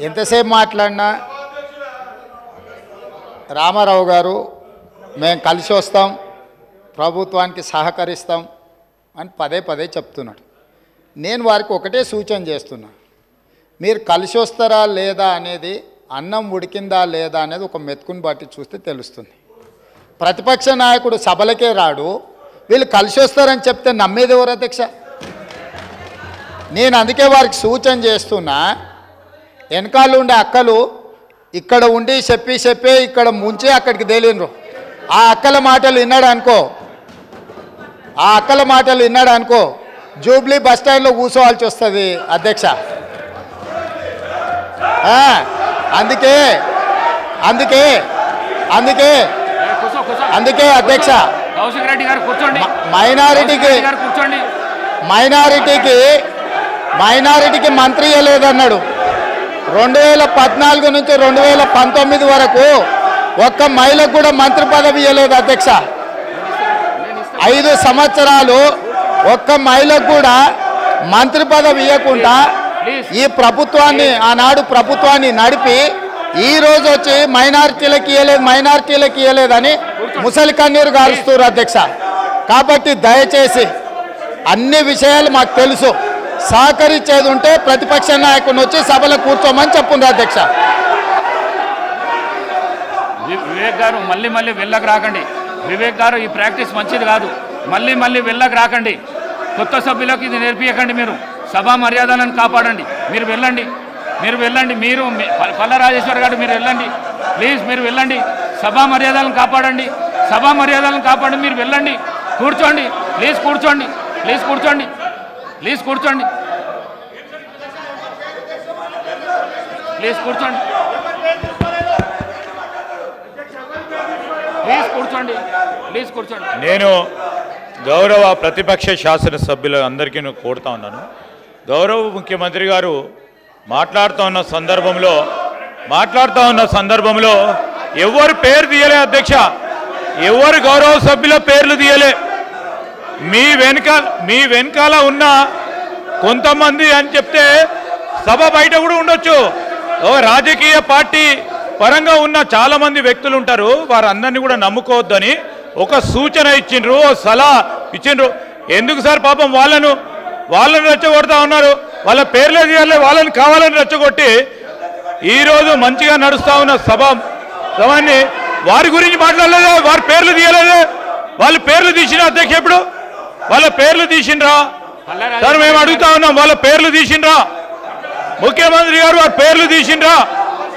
ఎంతసేపు మాట్లాడినా రామారావు గారు మేము కలిసి వస్తాం, ప్రభుత్వానికి సహకరిస్తాం అని పదే పదే చెప్తున్నాడు. నేను వారికి ఒకటే సూచన చేస్తున్నా, మీరు కలిసి వస్తారా లేదా అనేది, అన్నం ఉడికిందా లేదా అనేది ఒక మెతుకుని బట్టి చూస్తే తెలుస్తుంది. ప్రతిపక్ష నాయకుడు సభలకే రాడు, వీళ్ళు కలిసి వస్తారని చెప్తే నమ్మేది ఎవరు అధ్యక్ష? నేను అందుకే వారికి సూచన చేస్తున్నా, వెనకాల ఉండే అక్కలు ఇక్కడ ఉండి చెప్పి ఇక్కడ ముంచి అక్కడికి తేలినరు. ఆ అక్కల మాటలు విన్నాడు అనుకో జూబ్లీ బస్ స్టాండ్లో కూర్చోవాల్సి వస్తుంది అధ్యక్ష. అందుకే అధ్యక్ష, మైనారిటీకి మంత్రి ఇవ్వలేదన్నాడు. 2014 నుంచి 2019 వరకు ఒక్క మహిళకు కూడా మంత్రి పదవి ఇవ్వలేదు అధ్యక్ష. 5 సంవత్సరాలు ఒక్క మహిళకు కూడా మంత్రి పదవి ఇవ్వకుండా ఈ ప్రభుత్వాన్ని, ఆనాడు ప్రభుత్వాన్ని నడిపి ఈరోజు వచ్చి మైనారిటీలకు ఇవ్వలేదని ముసలి కన్నీరు గారుస్తారు అధ్యక్ష. కాబట్టి దయచేసి అన్ని విషయాలు మాకు తెలుసు, సహకరించేది ఉంటే ప్రతిపక్ష నాయకుని వచ్చి సభలో కూర్చోమని చెప్పుండ్రు అధ్యక్ష. వివేక్ గారు మళ్ళీ వెళ్ళకు రాకండి. వివేక్ గారు ఈ ప్రాక్టీస్ మంచిది కాదు. మళ్ళీ వెళ్ళకు రాకండి. కొత్త సభ్యులకు ఇది నేర్పించకండి. మీరు సభా మర్యాదలను కాపాడండి. మీరు వెళ్ళండి. మీరు పల్ల రాజేశ్వర్ గారు మీరు వెళ్ళండి. ప్లీజ్ మీరు వెళ్ళండి. సభా మర్యాదలను కాపాడండి. మీరు వెళ్ళండి. కూర్చోండి. ప్లీజ్ కూర్చోండి. నేను గౌరవ ప్రతిపక్ష శాసనసభ్యులు అందరికీ కోరుతా ఉన్నాను. గౌరవ ముఖ్యమంత్రి గారు మాట్లాడుతూ ఉన్న సందర్భంలో ఎవరు పేరు తీయలే అధ్యక్ష, ఎవరు గౌరవ సభ్యుల పేర్లు తీయలే. మీ వెనకాల ఉన్న కొంతమంది అని చెప్తే సభ బయట కూడా ఉండొచ్చు. రాజకీయ పార్టీ పరంగా ఉన్న చాలామంది వ్యక్తులు ఉంటారు, వారందరినీ కూడా నమ్ముకోవద్దని ఒక సూచన ఇచ్చిండ్రు, సలహా ఇచ్చిండ్రు. ఎందుకు సార్ పాపం వాళ్ళను రెచ్చగొడతా ఉన్నారు. వాళ్ళ పేర్లే తీయాలి, వాళ్ళని కావాలని రెచ్చగొట్టి ఈరోజు మంచిగా నడుస్తూ ఉన్న సభని వారి గురించి మాట్లాడలేదు, వారి పేర్లు తీయలేదు. వాళ్ళ పేర్లు తీసిన అధ్యక్ష, ఎప్పుడు వాళ్ళ పేర్లు తీసిండ్రా సార్? మేము అడుగుతా ఉన్నాం, వాళ్ళ పేర్లు తీసిండ్రా? ముఖ్యమంత్రి గారు వారి పేర్లు తీసిండ్రా?